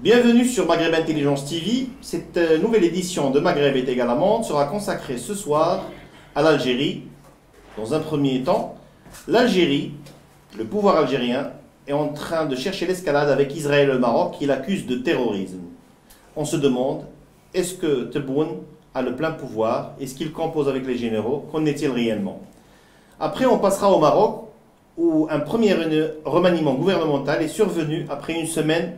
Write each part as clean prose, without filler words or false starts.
Bienvenue sur Maghreb Intelligence TV. Cette nouvelle édition de Maghreb est égale à monde sera consacrée ce soir à l'Algérie. Dans un premier temps, l'Algérie, le pouvoir algérien, est en train de chercher l'escalade avec Israël et le Maroc qui l'accusent de terrorisme. On se demande, est-ce que Tebboune a le plein pouvoir? Est-ce qu'il compose avec les généraux? Qu'en est-il réellement? Après, on passera au Maroc où un premier remaniement gouvernemental est survenu après une semaine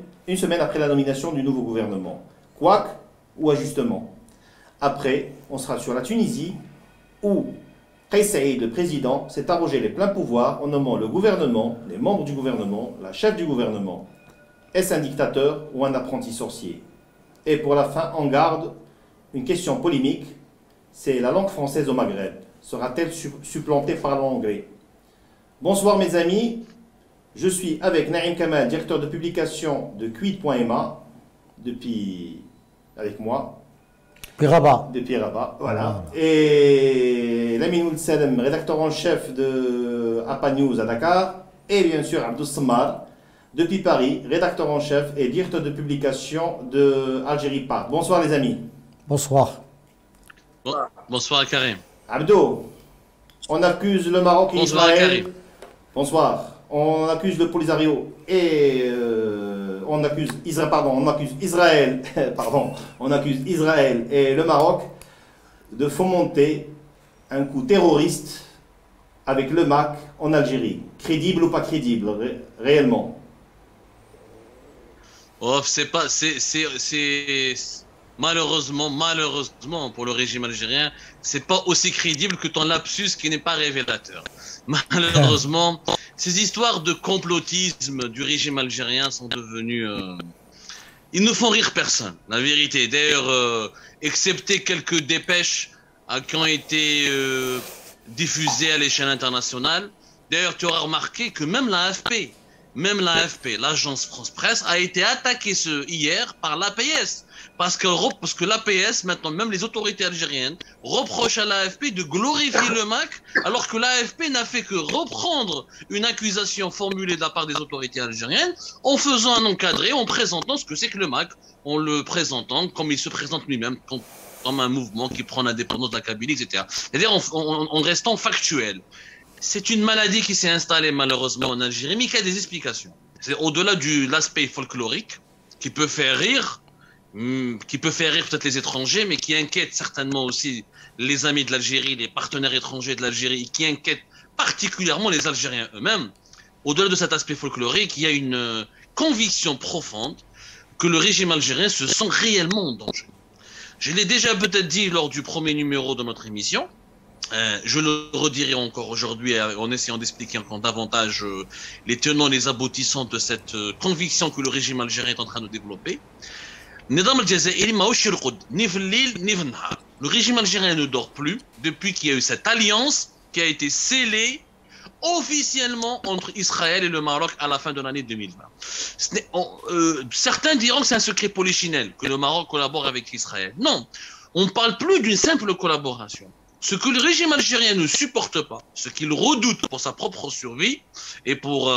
après la nomination du nouveau gouvernement. Couac ou ajustement. Après, on sera sur la Tunisie, où Kais Saïed, le président, s'est arrogé les pleins pouvoirs en nommant le gouvernement, les membres du gouvernement, la chef du gouvernement. Est-ce un dictateur ou un apprenti sorcier? Et pour la fin, en garde, une question polémique, c'est la langue française au Maghreb. Sera-t-elle supplantée par l'anglais? Bonsoir mes amis. Je suis avec Naïm Kamal, directeur de publication de Quid.ma, avec moi. Depuis Rabat, voilà. Et Lamine Salem, rédacteur en chef de APA News à Dakar. Et bien sûr Abdou Samar, depuis Paris, rédacteur en chef et directeur de publication de Algérie Part. Bonsoir les amis. Bonsoir. Bonsoir Karim. Abdou, on accuse le Maroc et Bonsoir Israël. Karim. Bonsoir. On accuse le Polisario et on accuse Israël et le Maroc de fomenter un coup terroriste avec le MAC en Algérie. Crédible ou pas crédible, réellement? Oh, malheureusement pour le régime algérien, c'est pas aussi crédible que ton lapsus qui n'est pas révélateur. Malheureusement, ces histoires de complotisme du régime algérien sont devenues... ils ne font rire personne, la vérité. D'ailleurs, excepté quelques dépêches qui ont été diffusées à l'échelle internationale. D'ailleurs, tu auras remarqué que même l'AFP, l'agence France-Presse, a été attaquée hier par l'APS. Parce que l'APS, maintenant, même les autorités algériennes, reprochent à l'AFP de glorifier le MAC, alors que l'AFP n'a fait que reprendre une accusation formulée de la part des autorités algériennes, en faisant un encadré, en présentant ce que c'est que le MAC, en le présentant comme il se présente lui-même, comme un mouvement qui prend l'indépendance de la Kabylie, etc. C'est-à-dire en restant factuel. C'est une maladie qui s'est installée malheureusement en Algérie, mais qui a des explications. C'est au-delà de l'aspect folklorique, qui peut faire rire peut-être les étrangers, mais qui inquiète certainement aussi les amis de l'Algérie, les partenaires étrangers de l'Algérie, qui inquiète particulièrement les Algériens eux-mêmes. Au-delà de cet aspect folklorique, il y a une conviction profonde que le régime algérien se sent réellement en danger. Je l'ai déjà peut-être dit lors du premier numéro de notre émission. Je le redirai encore aujourd'hui en essayant d'expliquer encore davantage les tenants et les aboutissants de cette conviction que le régime algérien est en train de développer. Le régime algérien ne dort plus depuis qu'il y a eu cette alliance qui a été scellée officiellement entre Israël et le Maroc à la fin de l'année 2020. Certains diront que c'est un secret polichinelle, que le Maroc collabore avec Israël. Non, on ne parle plus d'une simple collaboration. Ce que le régime algérien ne supporte pas, ce qu'il redoute pour sa propre survie et pour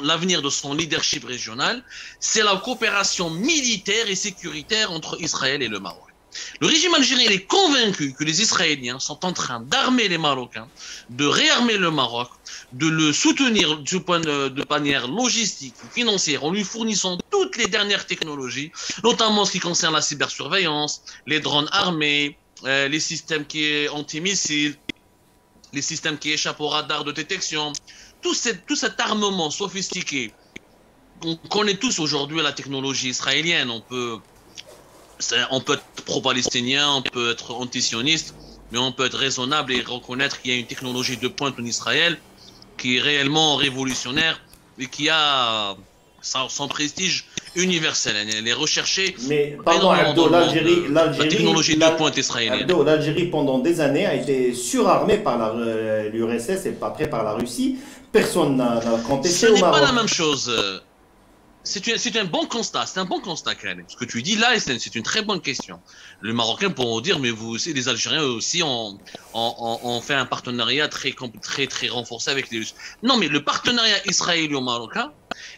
l'avenir de son leadership régional, c'est la coopération militaire et sécuritaire entre Israël et le Maroc. Le régime algérien est convaincu que les Israéliens sont en train d'armer les Marocains, de réarmer le Maroc, de le soutenir du point de manière logistique ou financière en lui fournissant toutes les dernières technologies, notamment en ce qui concerne la cybersurveillance, les drones armés, les systèmes anti-missiles, les systèmes qui échappent au radar de détection, tout cet armement sophistiqué. On connaît tous aujourd'hui la technologie israélienne. On peut être pro-palestinien, on peut être anti-sioniste, mais on peut être raisonnable et reconnaître qu'il y a une technologie de pointe en Israël qui est réellement révolutionnaire et qui a son prestige universel. Elle est recherchée. Mais pardon, Abdo, la technologie de pointe israélienne. Abdo, l'Algérie pendant des années a été surarmée par l'URSS et après par la Russie. Personne n'a contesté au Maroc. Ce n'est pas la même chose. c'est un bon constat, c'est un bon constat, Khaled. Ce que tu dis là, c'est une très bonne question. Les Marocains pourront dire, mais vous aussi, les Algériens aussi ont fait un partenariat très renforcé avec les Russes. Non, mais le partenariat israélo-marocain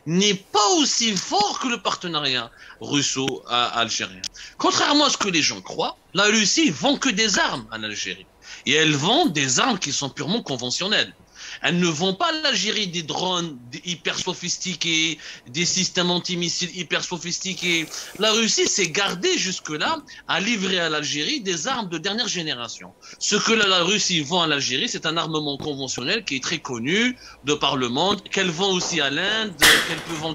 n'est pas aussi fort que le partenariat russo-algérien. Contrairement à ce que les gens croient, la Russie vend que des armes à l'Algérie. Et elle vend des armes qui sont purement conventionnelles. Elles ne vont pas à l'Algérie des drones hyper sophistiqués, des systèmes antimissiles hyper sophistiqués. La Russie s'est gardée jusque-là à livrer à l'Algérie des armes de dernière génération. Ce que la Russie vend à l'Algérie, c'est un armement conventionnel qui est très connu de par le monde, qu'elle vend aussi à l'Inde,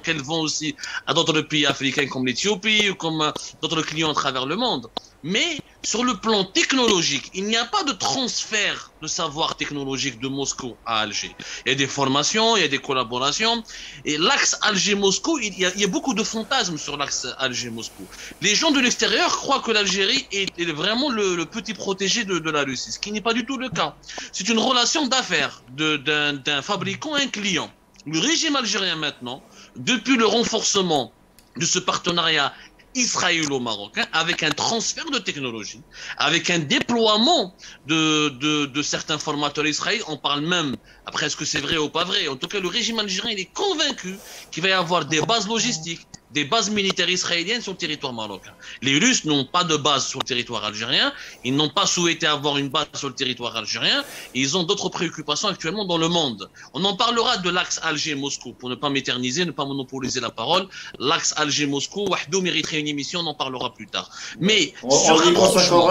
qu'elle vend aussi à d'autres pays africains comme l'Éthiopie ou comme d'autres clients à travers le monde. Mais sur le plan technologique, il n'y a pas de transfert de savoir technologique de Moscou à Alger. Il y a des formations, il y a des collaborations. Et l'axe Alger-Moscou, il y a beaucoup de fantasmes sur l'axe Alger-Moscou. Les gens de l'extérieur croient que l'Algérie est vraiment le petit protégé de la Russie, ce qui n'est pas du tout le cas. C'est une relation d'affaires d'un fabricant à un client. Le régime algérien maintenant, depuis le renforcement de ce partenariat israélo-marocain, avec un transfert de technologie, avec un déploiement de certains formateurs israéliens. On parle même, après est-ce que c'est vrai ou pas vrai, en tout cas le régime algérien il est convaincu qu'il va y avoir des bases logistiques, des bases militaires israéliennes sur le territoire marocain. Les Russes n'ont pas de base sur le territoire algérien, ils n'ont pas souhaité avoir une base sur le territoire algérien, et ils ont d'autres préoccupations actuellement dans le monde. On en parlera de l'axe Alger-Moscou, pour ne pas m'éterniser, ne pas monopoliser la parole. L'axe Alger-Moscou, Wahdou mériterait une émission, on en parlera plus tard. Mais sur rapprochement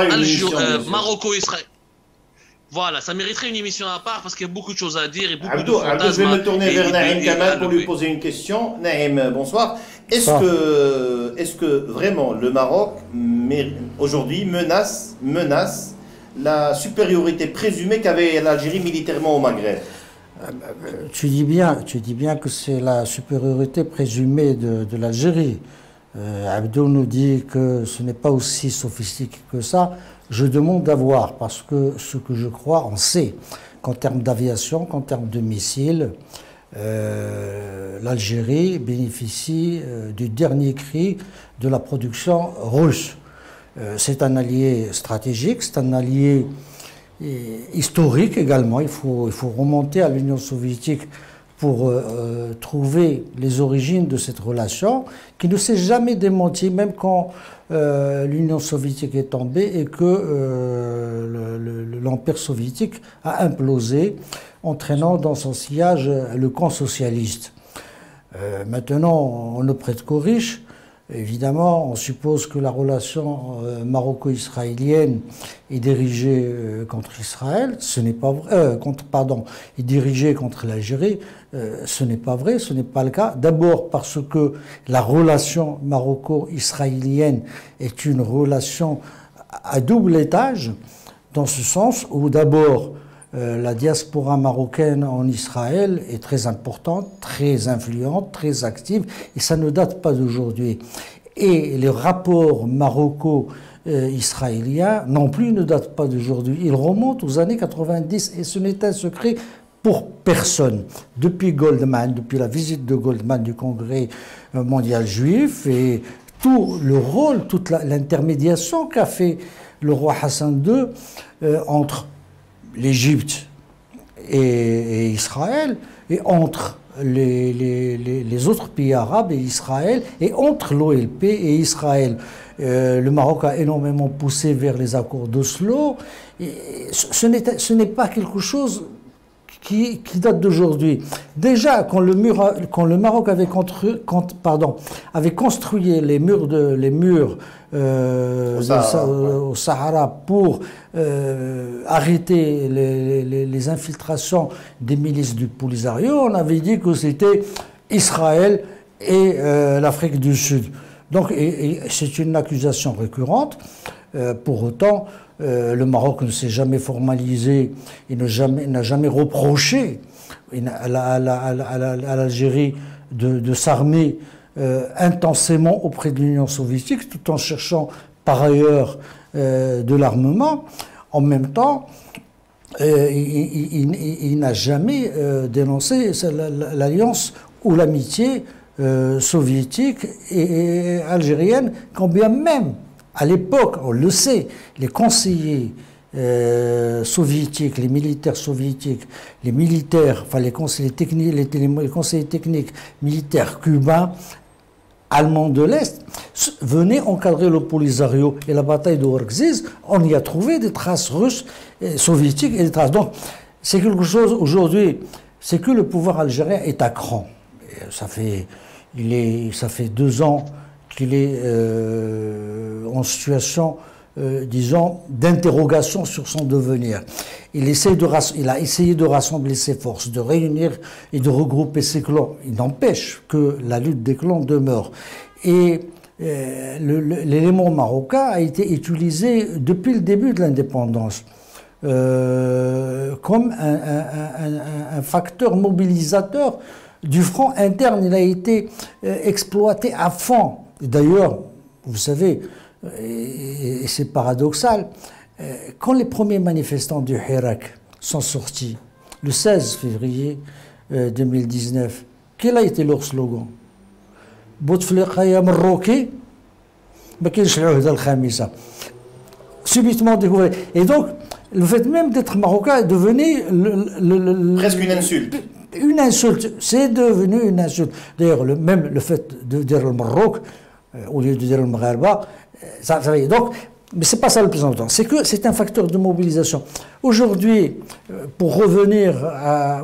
Maroc-Israël, voilà, ça mériterait une émission à part parce qu'il y a beaucoup de choses à dire et beaucoup de fantasmes. Je vais me tourner vers Naïm Kamal pour lui poser une question. Naïm, bonsoir. Est-ce que vraiment le Maroc aujourd'hui menace la supériorité présumée qu'avait l'Algérie militairement au Maghreb? Tu dis bien que c'est la supériorité présumée de l'Algérie. Abdou nous dit que ce n'est pas aussi sophistiqué que ça. Je demande à voir, parce que ce que je crois, on sait qu'en termes d'aviation, qu'en termes de missiles, l'Algérie bénéficie du dernier cri de la production russe. C'est un allié stratégique, c'est un allié historique également. Il faut remonter à l'Union soviétique pour trouver les origines de cette relation qui ne s'est jamais démentie, même quand l'Union soviétique est tombée et que l'Empire soviétique a implosé, entraînant dans son sillage le camp socialiste. Maintenant, on ne prête qu'aux riches. Évidemment, on suppose que la relation maroco-israélienne est dirigée contre Israël. Ce n'est pas vrai. Est dirigée contre l'Algérie. Ce n'est pas vrai. Ce n'est pas le cas. D'abord parce que la relation maroco-israélienne est une relation à double étage, dans ce sens où d'abord la diaspora marocaine en Israël est très importante, très influente, très active, et ça ne date pas d'aujourd'hui. Et les rapports maroco-israéliens non plus ne datent pas d'aujourd'hui. Ils remontent aux années 90, et ce n'est un secret pour personne. Depuis Goldman, depuis la visite de Goldman du Congrès mondial juif, et tout le rôle, toute l'intermédiation qu'a fait le roi Hassan II entre l'Égypte et Israël, et entre les autres pays arabes et Israël, et entre l'OLP et Israël. Le Maroc a énormément poussé vers les accords d'Oslo. Ce n'est pas quelque chose qui date d'aujourd'hui. Déjà, quand le Maroc avait construit les murs au Sahara pour arrêter les infiltrations des milices du Polisario, on avait dit que c'était Israël et l'Afrique du Sud. Donc, c'est une accusation récurrente. Pour autant, le Maroc ne s'est jamais formalisé, il n'a jamais reproché à l'Algérie de s'armer intensément auprès de l'Union soviétique, tout en cherchant par ailleurs de l'armement. En même temps, il n'a jamais dénoncé l'alliance ou l'amitié soviétique et algérienne, quand bien même, à l'époque, on le sait, les conseillers soviétiques, les militaires soviétiques, les militaires, enfin les conseillers techniques, les conseillers techniques militaires cubains, allemands de l'Est, venaient encadrer le Polisario et la bataille de Orgziz. On y a trouvé des traces russes, soviétiques et des traces. Donc, c'est quelque chose aujourd'hui, c'est que le pouvoir algérien est à cran. Ça fait 2 ans qu'il est en situation, disons, d'interrogation sur son devenir. Il a essayé de rassembler ses forces, de réunir et de regrouper ses clans. Il n'empêche que la lutte des clans demeure. Et l'élément marocain a été utilisé depuis le début de l'indépendance comme un facteur mobilisateur du front interne. Il a été exploité à fond. D'ailleurs, vous savez, et c'est paradoxal, quand les premiers manifestants du Hirak sont sortis, le 16 février 2019, quel a été leur slogan? Bouteflika ya Marroki, ma kaynش العهدة الخامسة. Subitement découvert. Et donc, le fait même d'être marocain est devenu presque une insulte. Une insulte, c'est devenu une insulte. D'ailleurs, même le fait de dire le Maroc, au lieu de dire le Maghreba, ça y est. Donc, mais ce n'est pas ça le plus important. C'est que c'est un facteur de mobilisation. Aujourd'hui, pour revenir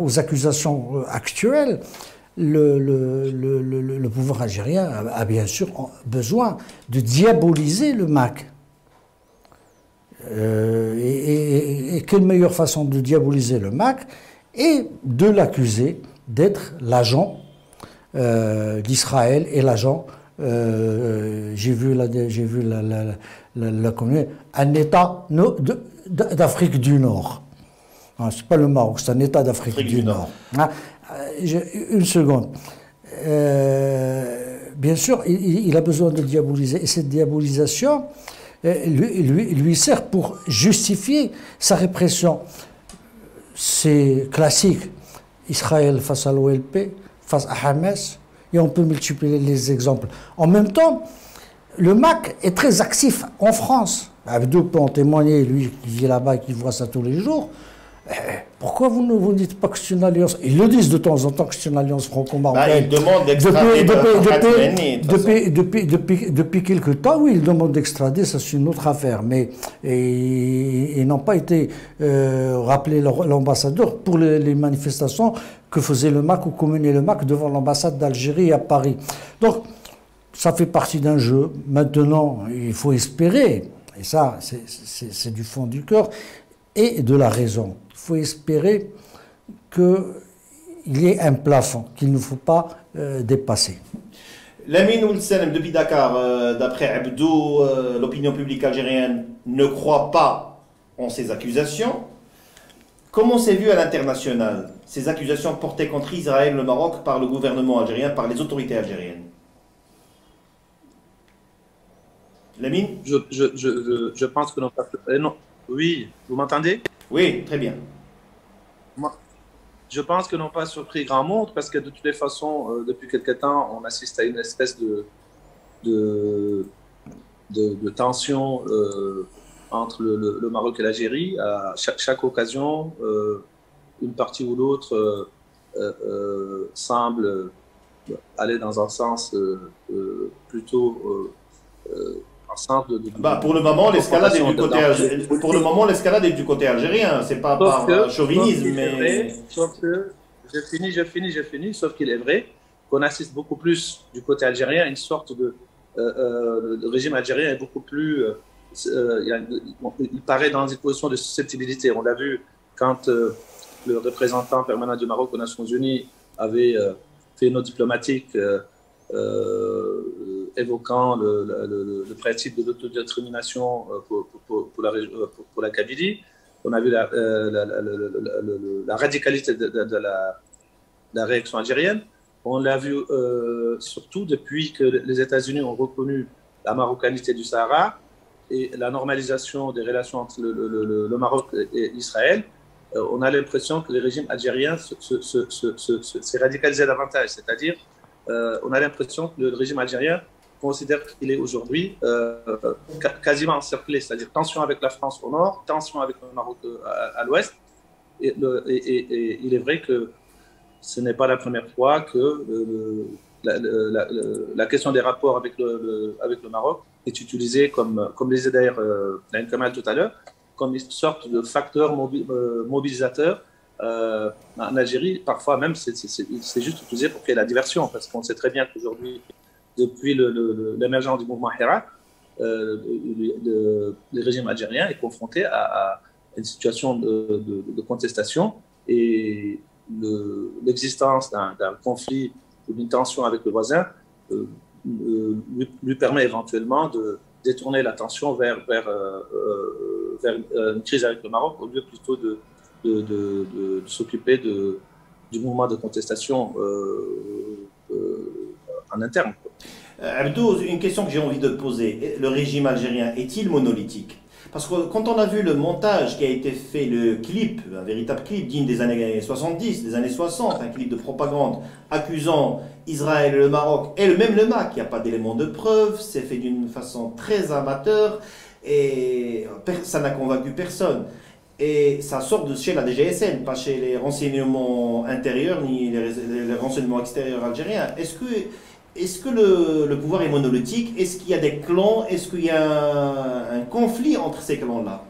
aux accusations actuelles, le pouvoir algérien a bien sûr besoin de diaboliser le MAC. Et quelle meilleure façon de diaboliser le MAC et de l'accuser d'être l'agent d'Israël et l'agent, j'ai vu un État d'Afrique du Nord. Ce n'est pas le Maroc, c'est un État d'Afrique du Nord. Une seconde. Bien sûr, il a besoin de diaboliser. Et cette diabolisation lui sert pour justifier sa répression. C'est classique. Israël face à l'OLP, face à Hamas, et on peut multiplier les exemples. En même temps, le MAC est très actif en France. Abdou peut en témoigner, lui qui vit là-bas et qui voit ça tous les jours. Pourquoi vous ne vous dites pas que c'est une alliance? Ils le disent de temps en temps que c'est une alliance franco-marocaine. Ils demandent d'extrader depuis quelque temps, oui, ils demandent d'extrader, ça c'est une autre affaire. Mais ils n'ont pas été rappelés l'ambassadeur pour les manifestations que faisait le MAC ou que menait le MAC devant l'ambassade d'Algérie à Paris. Donc, ça fait partie d'un jeu. Maintenant, il faut espérer, et ça c'est du fond du cœur, et de la raison. Il faut espérer qu'il y ait un plafond qu'il ne faut pas dépasser. Lamine Oulselem, depuis Dakar, d'après Abdou, l'opinion publique algérienne ne croit pas en ces accusations. Comment c'est vu à l'international, ces accusations portées contre Israël et le Maroc par le gouvernement algérien, par les autorités algériennes? Lamine? Je pense que non. Non. Oui, vous m'entendez? Oui, très bien. Je pense que n'ont pas surpris grand monde parce que de toutes les façons, depuis quelque temps, on assiste à une espèce de tension entre le Maroc et l'Algérie. À chaque occasion, une partie ou l'autre semble aller dans un sens plutôt pour le moment, l'escalade est du côté algérien. C'est pas par chauvinisme, mais sauf que je finis. Sauf qu'il est vrai qu'on assiste beaucoup plus du côté algérien à une sorte le régime algérien est beaucoup plus. Il paraît dans une position de susceptibilité. On l'a vu quand le représentant permanent du Maroc aux Nations Unies avait fait une note diplomatique. Évoquant le principe de l'autodétermination pour la Kabylie. On a vu la radicalité de la réaction algérienne. On l'a vu surtout depuis que les États-Unis ont reconnu la marocanité du Sahara et la normalisation des relations entre le Maroc et Israël. On a l'impression que le régime algérien s'est radicalisé davantage, c'est-à-dire on a l'impression que le régime algérien considère qu'il est aujourd'hui quasiment encerclé, c'est-à-dire tension avec la France au nord, tension avec le Maroc à l'ouest. Et il est vrai que ce n'est pas la première fois que la question des rapports avec le Maroc est utilisée, comme le disait d'ailleurs Naïm Kamal tout à l'heure, comme une sorte de facteur mobilisateur. En Algérie, parfois même, c'est juste utilisé pour qu'il y ait la diversion, parce qu'on sait très bien qu'aujourd'hui, depuis l'émergence du mouvement Hirak, le régime algérien est confronté à une situation de contestation, et l'existence d'un conflit ou d'une tension avec le voisin lui permet éventuellement de détourner l'attention vers une crise avec le Maroc, au lieu plutôt de s'occuper du mouvement de contestation en interne. Abdou, une question que j'ai envie de te poser. Le régime algérien est-il monolithique? Parce que quand on a vu le montage qui a été fait, le clip, un véritable clip digne des années 70, des années 60, un clip de propagande accusant Israël et le Maroc, et même le MAC, il n'y a pas d'éléments de preuve, c'est fait d'une façon très amateur, et ça n'a convaincu personne. Et ça sort de chez la DGSN, pas chez les renseignements intérieurs ni les renseignements extérieurs algériens. Est-ce que le pouvoir est monolithique? Est-ce qu'il y a des clans? Est-ce qu'il y a un conflit entre ces clans-là?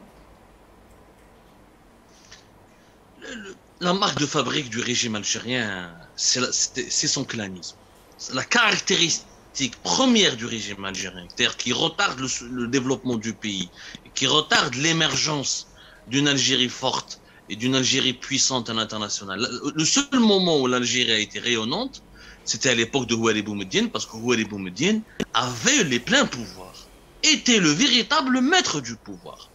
La marque de fabrique du régime algérien, c'est son clanisme. La caractéristique première du régime algérien, c'est-à-dire qui retarde le développement du pays, qui retarde l'émergence d'une Algérie forte et d'une Algérie puissante à l'international. Le seul moment où l'Algérie a été rayonnante, c'était à l'époque de Houari Boumediene, parce que Houari Boumediene avait les pleins pouvoirs, était le véritable maître du pouvoir.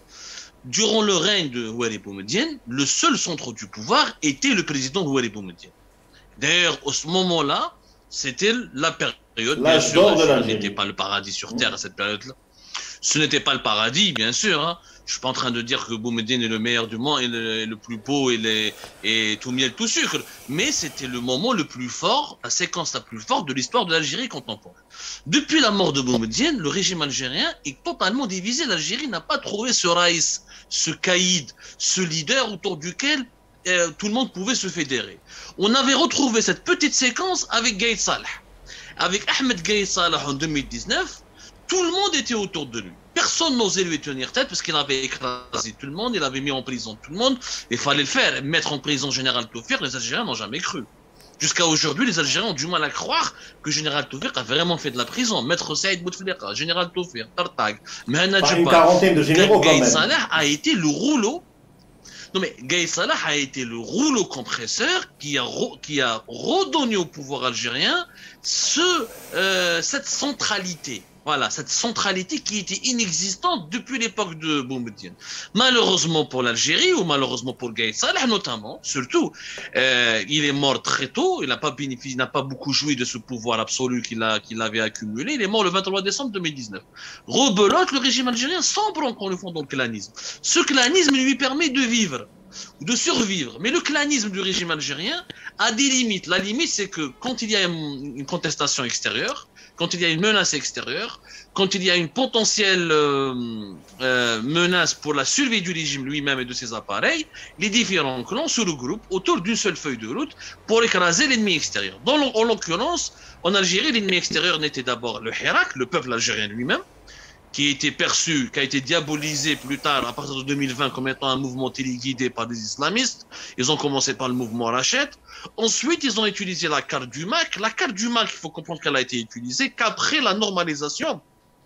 Durant le règne de Houari Boumediene, le seul centre du pouvoir était le président Houari Boumediene. D'ailleurs, à ce moment-là, c'était la période, bien sûr, ce n'était pas le paradis sur terre à cette période-là. Ce n'était pas le paradis, bien sûr. Hein. Je suis pas en train de dire que Boumediene est le meilleur du monde, et le plus beau, et tout miel, tout sucre. Mais c'était le moment le plus fort, la séquence la plus forte de l'histoire de l'Algérie contemporaine. Depuis la mort de Boumediene, le régime algérien est totalement divisé. L'Algérie n'a pas trouvé ce raïs, ce caïd, ce leader autour duquel tout le monde pouvait se fédérer. On avait retrouvé cette petite séquence avec Gaïd Salah. Avec Ahmed Gaïd Salah en 2019, tout le monde était autour de lui. Personne n'osait lui tenir tête parce qu'il avait écrasé tout le monde, il avait mis en prison tout le monde. Il fallait le faire. Mettre en prison Général Toufik, les Algériens n'ont jamais cru. Jusqu'à aujourd'hui, les Algériens ont du mal à croire que Général Toufik a vraiment fait de la prison. Maître Saïd Bouteflika, Général Toufik, Tartag, Mehana Djouba, une quarantaine de généraux quand même. Gaïd Salah a été le rouleau. Non mais Gaïd Salah a été le rouleau compresseur qui a redonné au pouvoir algérien cette centralité. Voilà, cette centralité qui était inexistante depuis l'époque de Boumediene. Malheureusement pour l'Algérie, ou malheureusement pour Gaïd Salah notamment, surtout, il est mort très tôt, il n'a pas beaucoup joui de ce pouvoir absolu qu'il avait accumulé, il est mort le 23 décembre 2019. Rebelote, le régime algérien sombre encore une fois dans le clanisme. Ce clanisme lui permet de vivre, de survivre. Mais le clanisme du régime algérien a des limites. La limite, c'est que quand il y a une contestation extérieure, quand il y a une menace extérieure, quand il y a une potentielle menace pour la survie du régime lui-même et de ses appareils, les différents clans se regroupent autour d'une seule feuille de route pour écraser l'ennemi extérieur. En l'occurrence, en Algérie, l'ennemi extérieur n'était d'abord le Hirak, le peuple algérien lui-même, qui a été perçu, qui a été diabolisé plus tard, à partir de 2020, comme étant un mouvement téléguidé par des islamistes. Ils ont commencé par le mouvement Rachet. Ensuite, ils ont utilisé la carte du MAC. La carte du MAC, il faut comprendre qu'elle a été utilisée qu'après la normalisation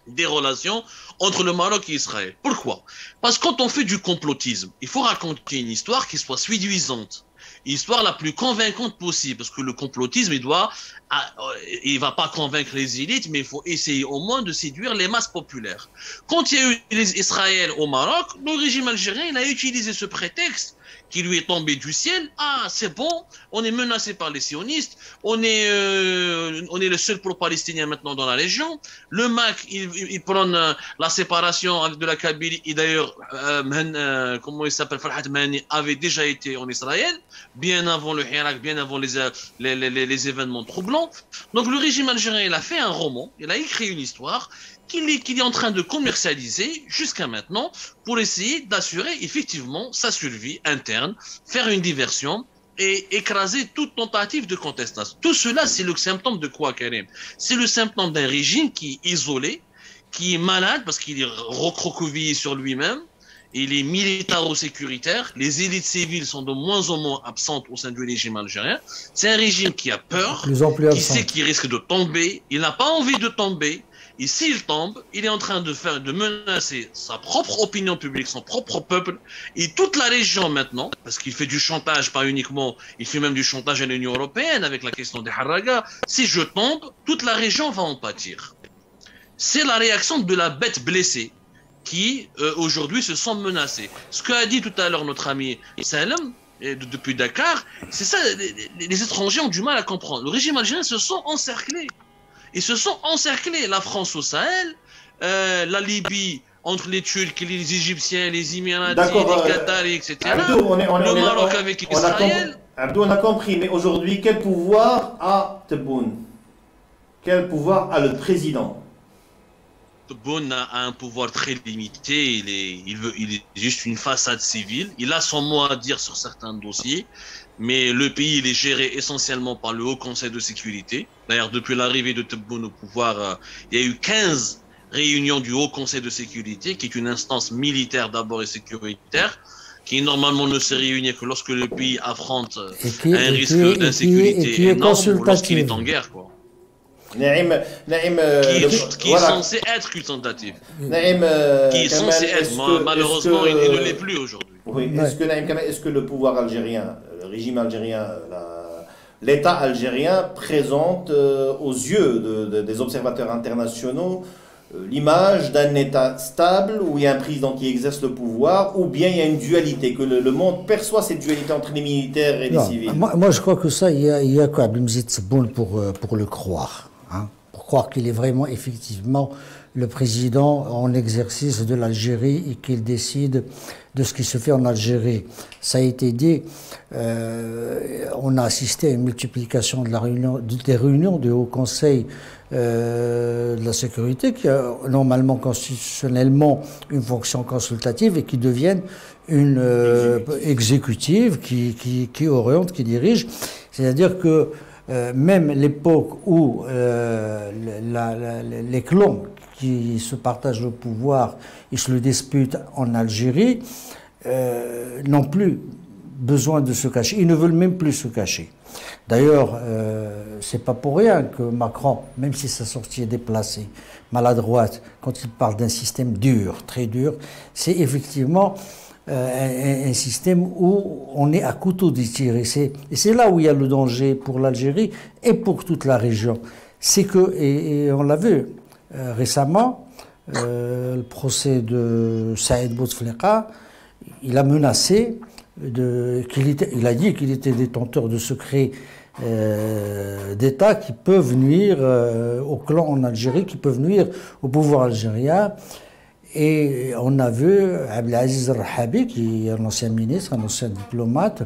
des relations entre le Maroc et Israël. Pourquoi? Parce que quand on fait du complotisme, il faut raconter une histoire qui soit séduisante. Histoire la plus convaincante possible, parce que le complotisme, il va pas convaincre les élites, mais il faut essayer au moins de séduire les masses populaires. Quand il y a eu Israël au Maroc, le régime algérien, il a utilisé ce prétexte qui lui est tombé du ciel. Ah, c'est bon, on est menacé par les sionistes, on est le seul pro-palestinien maintenant dans la région. Le MAC, il prend la séparation de la Kabylie, et d'ailleurs, comment il s'appelle, Farhat Mani avait déjà été en Israël. bien avant le Hirak, bien avant les événements troublants. Donc le régime algérien, il a fait un roman, il a écrit une histoire qu'il est en train de commercialiser jusqu'à maintenant pour essayer d'assurer effectivement sa survie interne, faire une diversion et écraser toute tentative de contestation. Tout cela, c'est le symptôme de quoi, Karim? C'est le symptôme d'un régime qui est isolé, qui est malade parce qu'il est recroquevillé sur lui-même, il est militaro-sécuritaire, les élites civiles sont de moins en moins absentes au sein du régime algérien. C'est un régime qui a peur, qui sait qu'il risque de tomber, il n'a pas envie de tomber, et s'il tombe, il est en train de menacer sa propre opinion publique, son propre peuple, et toute la région maintenant, parce qu'il fait du chantage, pas uniquement, il fait même du chantage à l'Union européenne avec la question des Harraga. Si je tombe, toute la région va en pâtir. C'est la réaction de la bête blessée qui, aujourd'hui, se sent menacée. Ce qu'a dit tout à l'heure notre ami Salem, depuis Dakar, c'est ça, les étrangers ont du mal à comprendre. Le régime algérien se sent encerclé. Ils se sont encerclés, la France au Sahel, la Libye entre les Turcs, les Égyptiens, les Émiratis, les Qataris, etc. Abdou, le Maroc avec Israël. Abdou, on a compris, mais aujourd'hui, quel pouvoir a Tebboune? Quel pouvoir a le président? Tebboune a un pouvoir très limité, il est juste une façade civile, il a son mot à dire sur certains dossiers, mais le pays il est géré essentiellement par le Haut Conseil de sécurité. D'ailleurs, depuis l'arrivée de Tebboune au pouvoir, il y a eu 15 réunions du Haut Conseil de sécurité, qui est une instance militaire d'abord et sécuritaire, qui normalement ne se réunit que lorsque le pays affronte un risque d'insécurité énorme ou lorsqu'il est en guerre, quoi. Qui est censé être consultatif. Qui est censé être, malheureusement, il ne l'est plus aujourd'hui. Oui. Est-ce que le pouvoir algérien, le régime algérien, l'État algérien présente aux yeux des observateurs internationaux l'image d'un État stable où il y a un président qui exerce le pouvoir, ou bien il y a une dualité, que le monde perçoit cette dualité entre les militaires et les civils? Moi, je crois que ça, il y a quoi, Bimzit Tebboune pour le croire. Pour croire qu'il est vraiment, effectivement, le président en exercice de l'Algérie et qu'il décide de ce qui se fait en Algérie. Ça a été dit, on a assisté à une multiplication des réunions du Haut Conseil de la sécurité qui a normalement constitutionnellement une fonction consultative et qui deviennent une exécutive qui oriente, qui dirige. C'est-à-dire que même l'époque où les clans qui se partagent le pouvoir et se le disputent en Algérie n'ont plus besoin de se cacher. Ils ne veulent même plus se cacher. D'ailleurs, c'est pas pour rien que Macron, même si sa sortie est déplacée, maladroite, quand il parle d'un système dur, très dur, c'est effectivement un système où on est à couteau tiré. Et c'est là où il y a le danger pour l'Algérie et pour toute la région. C'est que, et on l'a vu récemment, le procès de Saïd Bouteflika, il a menacé, il a dit qu'il était détenteur de secrets d'État qui peuvent nuire au clan en Algérie, qui peuvent nuire au pouvoir algérien. Et on a vu Abdelaziz Rahabi, qui est un ancien ministre, un ancien diplomate,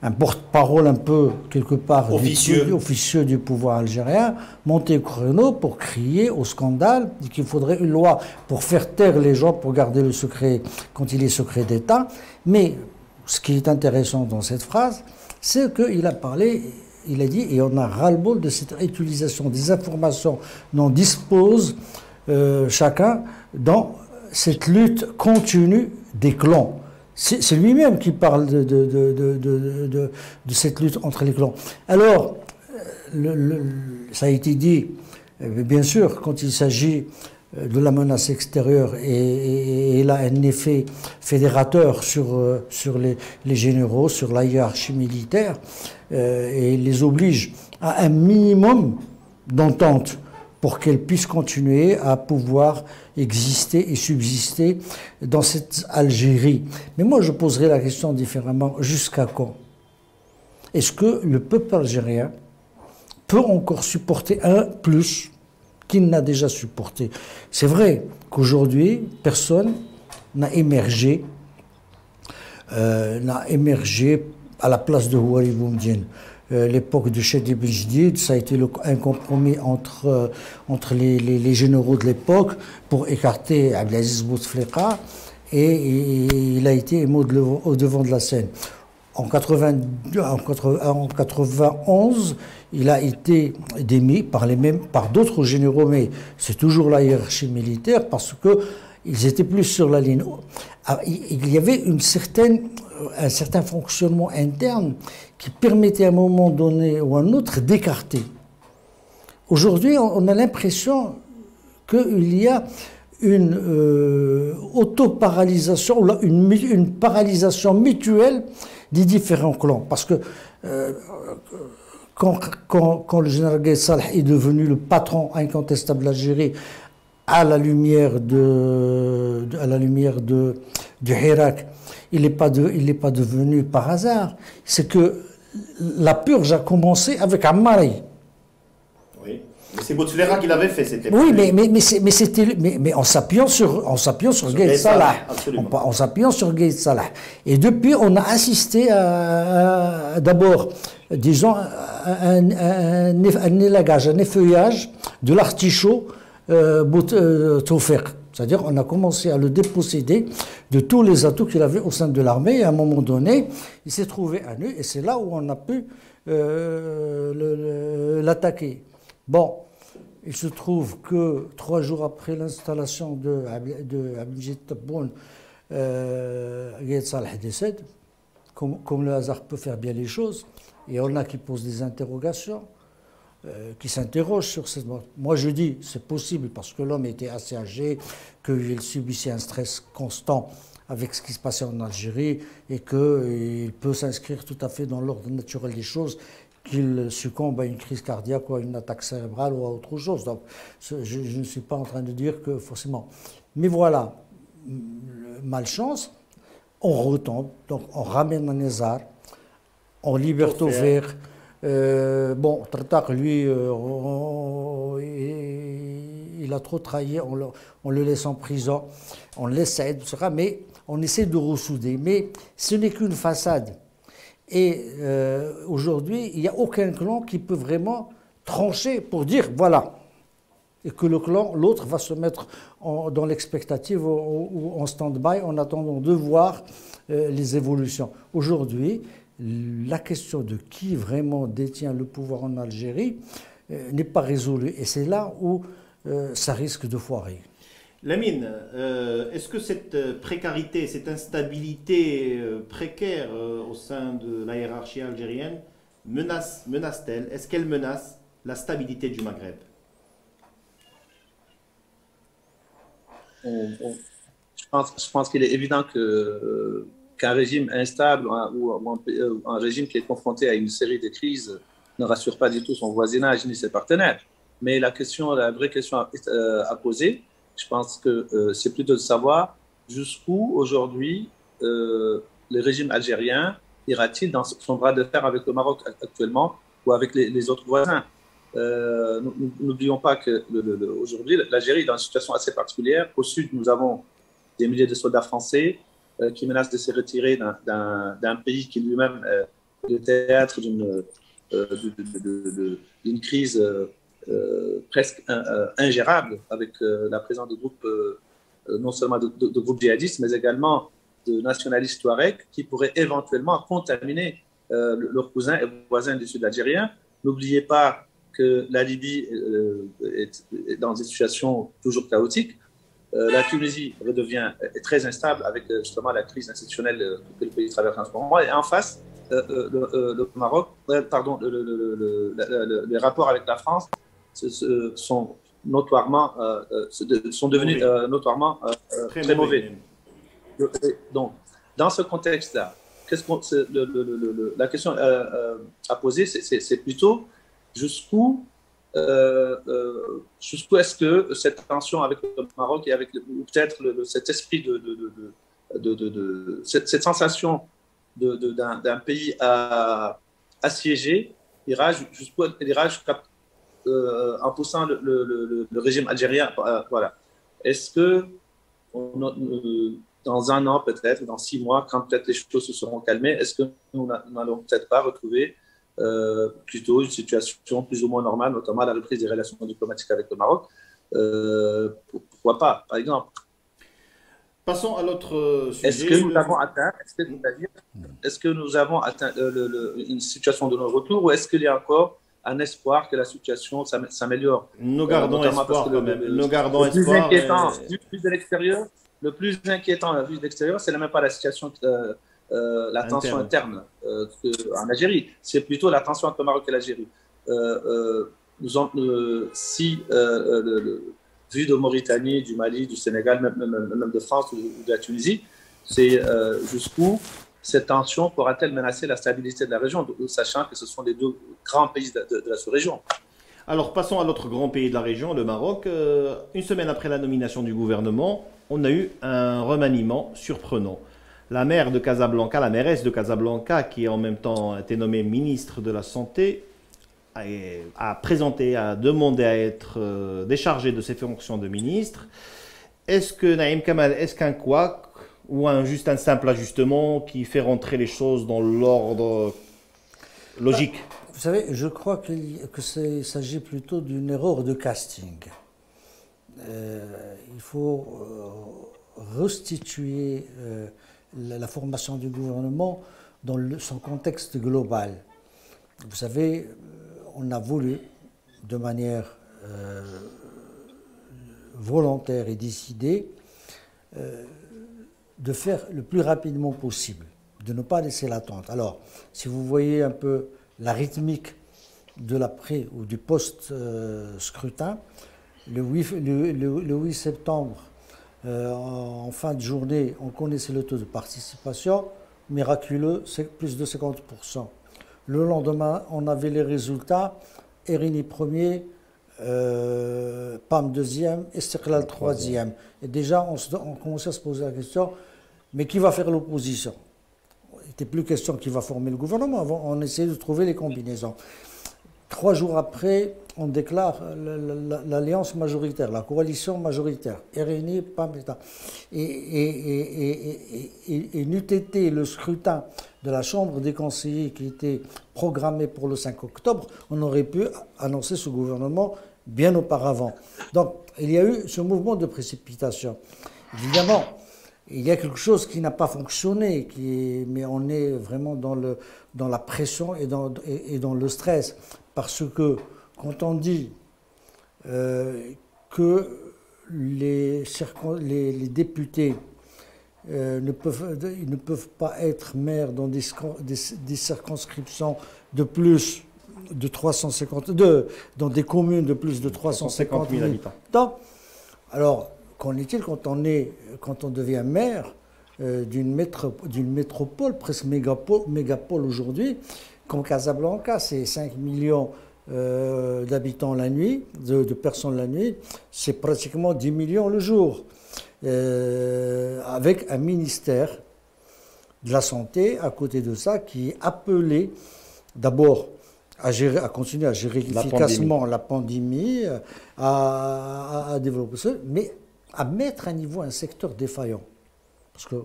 un porte-parole un peu, quelque part, officieux du pouvoir algérien, monter au créneau pour crier au scandale, qu'il faudrait une loi pour faire taire les gens, pour garder le secret quand il est secret d'État. Mais ce qui est intéressant dans cette phrase, c'est qu'il a parlé, il a dit, et on a ras-le-bol de cette utilisation des informations dont dispose chacun dans cette lutte continue des clans. C'est lui-même qui parle de cette lutte entre les clans. Alors, ça a été dit, bien sûr, quand il s'agit de la menace extérieure et il a un effet fédérateur sur les généraux, sur la hiérarchie militaire, et il les oblige à un minimum d'entente pour qu'elle puisse continuer à pouvoir exister et subsister dans cette Algérie. Mais moi, je poserai la question différemment. Jusqu'à quand? Est-ce que le peuple algérien peut encore supporter un plus qu'il n'a déjà supporté? C'est vrai qu'aujourd'hui, personne n'a émergé à la place de Houari Boumediene. L'époque de Chedi Ben Jdid, ça a été un compromis entre les généraux de l'époque pour écarter Abdelaziz Bouteflika, et il a été mis au devant de la scène. En 91, il a été démis par d'autres généraux, mais c'est toujours la hiérarchie militaire parce que ils étaient plus sur la ligne. Il y avait un certain fonctionnement interne qui permettait à un moment donné ou à un autre d'écarter. Aujourd'hui, on a l'impression qu'il y a une autoparalysation, une paralysation mutuelle des différents clans. Parce que quand le général Gaïd Salah est devenu le patron incontestable de l'Algérie, à la lumière du Hirak, il n'est pas devenu par hasard. C'est que la purge a commencé avec Ammari. Oui, mais c'est Bouteflika qui l'avait fait, c'était. Oui, mais en s'appuyant sur Gaïd Salah. En s'appuyant sur Gaïd Salah. Et depuis, on a assisté à d'abord, disons, un élagage, un effeuillage de l'artichaut Tawfiq. C'est-à-dire on a commencé à le déposséder de tous les atouts qu'il avait au sein de l'armée, et à un moment donné, il s'est trouvé à nu, et c'est là où on a pu l'attaquer. Bon, il se trouve que 3 jours après l'installation de Abdelmajid Tebboune, Gaïd Salah décède, comme le hasard peut faire bien les choses, et on a qui posent des interrogations, qui s'interrogent sur cette mort. Moi je dis c'est possible parce que l'homme était assez âgé, qu'il subissait un stress constant avec ce qui se passait en Algérie et qu'il peut s'inscrire tout à fait dans l'ordre naturel des choses, qu'il succombe à une crise cardiaque ou à une attaque cérébrale ou à autre chose. Donc je ne suis pas en train de dire que forcément. Mais voilà, malchance, on retombe, donc on ramène un Nézar, on libère Tawfiq. Bon, Tartak, lui, il a trop trahi, on le laisse en prison, on le laisse Saïd, etc. Mais on essaie de ressouder. Mais ce n'est qu'une façade. Et aujourd'hui, il n'y a aucun clan qui peut vraiment trancher pour dire voilà. Et que l'autre va se mettre dans l'expectative ou en stand-by en attendant de voir les évolutions. Aujourd'hui, la question de qui vraiment détient le pouvoir en Algérie n'est pas résolue. Et c'est là où ça risque de foirer. Lamine, est-ce que cette précarité, cette instabilité précaire au sein de la hiérarchie algérienne menace-t-elle, est-ce qu'elle menace la stabilité du Maghreb? Je pense qu'il est évident qu'un régime instable ou un régime qui est confronté à une série de crises ne rassure pas du tout son voisinage ni ses partenaires. Mais la vraie question à poser, je pense que c'est plutôt de savoir jusqu'où aujourd'hui le régime algérien ira-t-il dans son bras de fer avec le Maroc actuellement ou avec les autres voisins. N'oublions pas qu'aujourd'hui, l'Algérie est dans une situation assez particulière. Au sud, nous avons des milliers de soldats français qui menacent de se retirer d'un pays qui lui-même est le théâtre d'une crise presque ingérable, avec la présence de groupes, non seulement de groupes djihadistes, mais également de nationalistes touaregs qui pourraient éventuellement contaminer leurs cousins et voisins du sud algérien. N'oubliez pas que la Libye est dans une situation toujours chaotique. La Tunisie est très instable avec justement la crise institutionnelle que le pays traverse en ce moment. Et en face, le Maroc, les rapports avec la France sont devenus notoirement très mauvais. Donc, dans ce contexte-là, la question à poser, c'est plutôt jusqu'où est-ce que cette tension avec le Maroc et avec peut-être cet esprit cette sensation d'un pays assiégé ira jusqu'à en poussant le régime algérien. Voilà. Est-ce que dans un an peut-être, dans 6 mois, quand peut-être les choses se seront calmées, est-ce que nous n'allons peut-être pas retrouver plutôt une situation plus ou moins normale, notamment la reprise des relations diplomatiques avec le Maroc? Pourquoi pas, par exemple? Passons à l'autre Est-ce que sujet. nous avons atteint, est-ce que nous avons atteint une situation de non-retour, ou est-ce qu'il y a encore un espoir que la situation s'améliore? Nous gardons Notamment parce espoir que quand même. Nous gardons le plus espoir. inquiétant, vu de l'extérieur, le plus inquiétant à vue de l'extérieur, c'est même pas la situation, la tension interne en Algérie. C'est plutôt la tension entre le Maroc et l'Algérie. Vu de Mauritanie, du Mali, du Sénégal, même de France ou de la Tunisie, c'est jusqu'où cette tension pourra-t-elle menacer la stabilité de la région, sachant que ce sont les deux grands pays de la sous-région. Alors passons à l'autre grand pays de la région, le Maroc. Une semaine après la nomination du gouvernement, on a eu un remaniement surprenant. La maire de Casablanca, la mairesse de Casablanca, qui en même temps a été nommée ministre de la Santé, a demandé à être déchargée de ses fonctions de ministre. Est-ce que Naïm Kamal, est-ce qu'un couac ou juste un simple ajustement qui fait rentrer les choses dans l'ordre logique? Vous savez, je crois qu'il s'agit plutôt d'une erreur de casting. Il faut restituer la formation du gouvernement dans son contexte global. Vous savez, on a voulu, de manière volontaire et décidée, de faire le plus rapidement possible, de ne pas laisser l'attente. Alors, si vous voyez un peu la rythmique de l'après ou du post-scrutin, le 8 septembre, en fin de journée, on connaissait le taux de participation, miraculeux, c'est plus de 50%. Le lendemain, on avait les résultats, Erini premier, PAM deuxième, Istiqlal troisième. Et déjà, on commençait à se poser la question, mais qui va faire l'opposition? Il n'était plus question qui va former le gouvernement, on essayait de trouver les combinaisons. 3 jours après, on déclare l'alliance majoritaire, la coalition majoritaire, RNI, PAM, et n'eût été le scrutin de la Chambre des conseillers qui était programmé pour le 5 octobre, on aurait pu annoncer ce gouvernement bien auparavant. Donc, il y a eu ce mouvement de précipitation. Évidemment, il y a quelque chose qui n'a pas fonctionné, mais on est vraiment dans la pression et dans le stress. Parce que quand on dit que les députés ne peuvent pas être maires dans des circonscriptions de plus de 352, dans des communes de plus de 350 000 habitants. Alors, qu'en est-il quand on devient maire d'une métropole, presque mégapole aujourd'hui, comme Casablanca, c'est 5 millions d'habitants la nuit, de personnes la nuit, c'est pratiquement 10 millions le jour, avec un ministère de la Santé à côté de ça qui est appelé d'abord à continuer à gérer efficacement la pandémie, à développer ça, mais à mettre à niveau un secteur défaillant. Parce que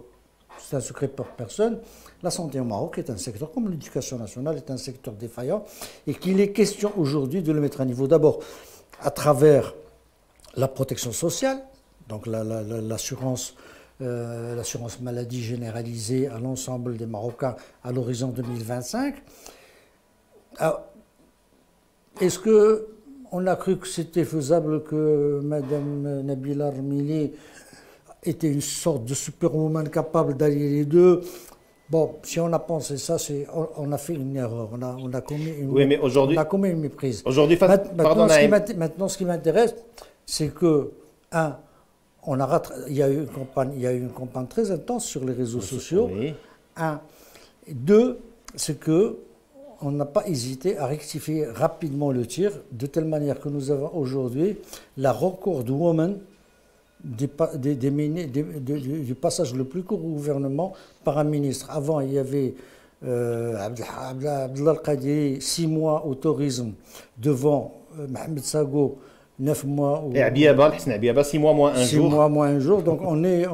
c'est un secret pour personne, la santé au Maroc est un secteur, comme l'éducation nationale, est un secteur défaillant, et qu'il est question aujourd'hui de le mettre à niveau d'abord à travers la protection sociale, donc l'assurance maladie généralisée à l'ensemble des Marocains à l'horizon 2025. Est-ce qu'on a cru que c'était faisable que Mme Nabila Armili était une sorte de superwoman capable d'allier les deux? Bon, si on a pensé ça, on a fait une erreur, on a commis une méprise. Aujourd'hui, maintenant, ce qui m'intéresse, c'est que, il y a eu une campagne très intense sur les réseaux sociaux. Oui. Deux, c'est que on n'a pas hésité à rectifier rapidement le tir, de telle manière que nous avons aujourd'hui la record woman du passage le plus court au gouvernement par un ministre. Avant, il y avait Abdellah Al-Qadiri, 6 mois au tourisme, devant Mohamed Sago, 9 mois. Et Abiaba, 6 mois moins un jour. 6 mois moins un jour. Donc on est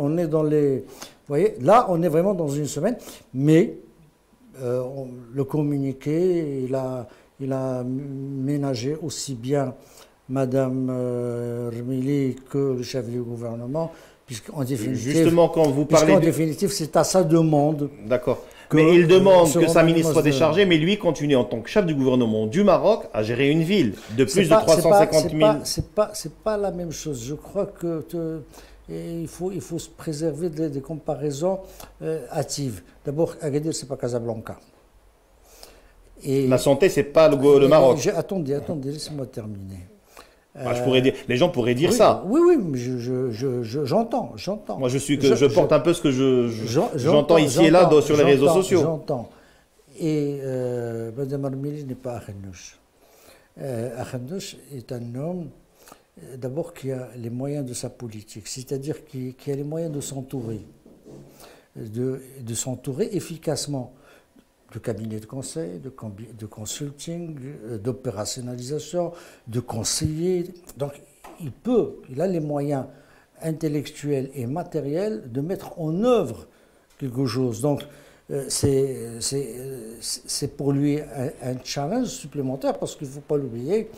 voyez, là, on est vraiment dans une semaine, mais le communiqué, il a ménagé aussi bien Madame Rmili que le chef du gouvernement, puisqu'en définitive, justement, quand vous parlez définitive, c'est à sa demande. D'accord. Mais il demande que sa ministre soit déchargée, mais lui continue en tant que chef du gouvernement du Maroc à gérer une ville de plus de 350 000. C'est pas la même chose. Je crois que il faut se préserver des comparaisons hâtives. D'abord, Agadir, c'est pas Casablanca. Et la santé, c'est pas le Maroc. Attendez, laissez-moi terminer. Je pourrais dire, les gens pourraient dire ça. Oui, mais j'entends. Moi, je porte un peu ce que j'entends ici et là sur les réseaux sociaux. J'entends. Et Mme Armili n'est pas Akhenouch. Akhenouch est un homme, d'abord, qui a les moyens de sa politique, c'est-à-dire qui a les moyens de s'entourer, de s'entourer efficacement de cabinets de conseil, de consulting, d'opérationnalisation, de conseillers. Donc, il a les moyens intellectuels et matériels de mettre en œuvre quelque chose. Donc, c'est pour lui un challenge supplémentaire, parce qu'il ne faut pas l'oublier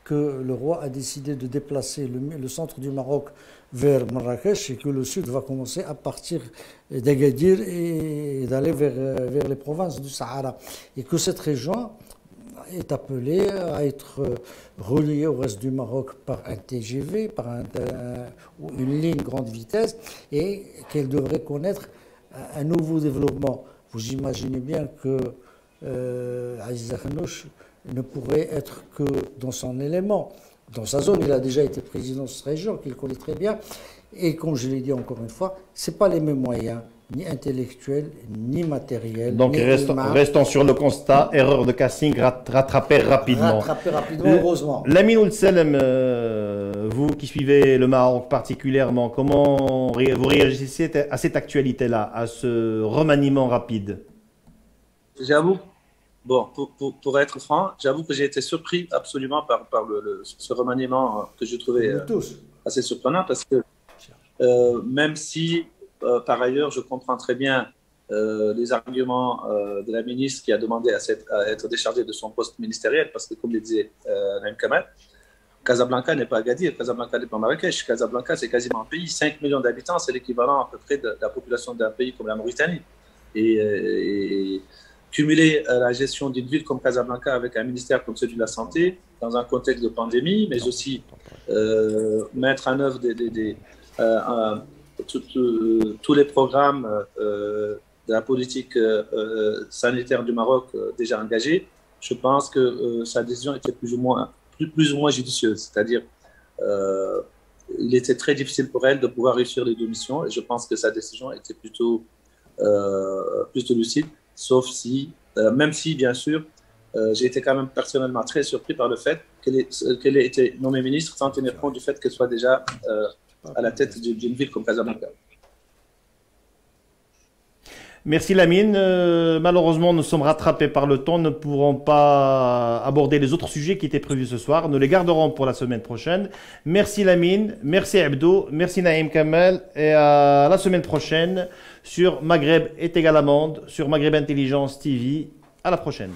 que le roi a décidé de déplacer le centre du Maroc vers Marrakech et que le sud va commencer à partir d'Agadir et d'aller vers les provinces du Sahara. Et que cette région est appelée à être reliée au reste du Maroc par un TGV, par une ligne grande vitesse, et qu'elle devrait connaître un nouveau développement. Vous imaginez bien que Aziz Akhenouch ne pourrait être que dans son élément. Dans sa zone, il a déjà été président de cette région, qu'il connaît très bien. Et comme je l'ai dit encore une fois, ce n'est pas les mêmes moyens, ni intellectuels, ni matériels. Donc, restons sur le constat, erreur de casting rattrapée rapidement. Heureusement. Lamine Ould-Selem, vous qui suivez le Maroc particulièrement, comment vous réagissez à cette actualité-là, à ce remaniement rapide? J'avoue. Bon, pour être franc, j'avoue que j'ai été surpris absolument par ce remaniement que je trouvais assez surprenant, parce que même si, par ailleurs, je comprends très bien les arguments de la ministre qui a demandé à être déchargée de son poste ministériel, parce que, comme le disait Naïm Kamal, Casablanca n'est pas Agadir, Casablanca n'est pas Marrakech, Casablanca c'est quasiment un pays, 5 millions d'habitants, c'est l'équivalent à peu près de la population d'un pays comme la Mauritanie. Et cumuler la gestion d'une ville comme Casablanca avec un ministère comme celui de la Santé, dans un contexte de pandémie, mais aussi mettre en œuvre tous les programmes de la politique sanitaire du Maroc déjà engagés, je pense que sa décision était plus ou moins judicieuse. C'est-à-dire, il était très difficile pour elle de pouvoir réussir les deux missions, et je pense que sa décision était plutôt lucide. Sauf si, même si, bien sûr, j'ai été quand même personnellement très surpris par le fait qu'elle ait été nommée ministre sans tenir compte du fait qu'elle soit déjà à la tête d'une ville comme Casablanca. Merci Lamine. Malheureusement, nous sommes rattrapés par le temps. Nous ne pourrons pas aborder les autres sujets qui étaient prévus ce soir. Nous les garderons pour la semaine prochaine. Merci Lamine, merci Abdo, merci Naïm Kamal, et à la semaine prochaine sur Maghreb est égal à monde, sur Maghreb Intelligence TV. À la prochaine.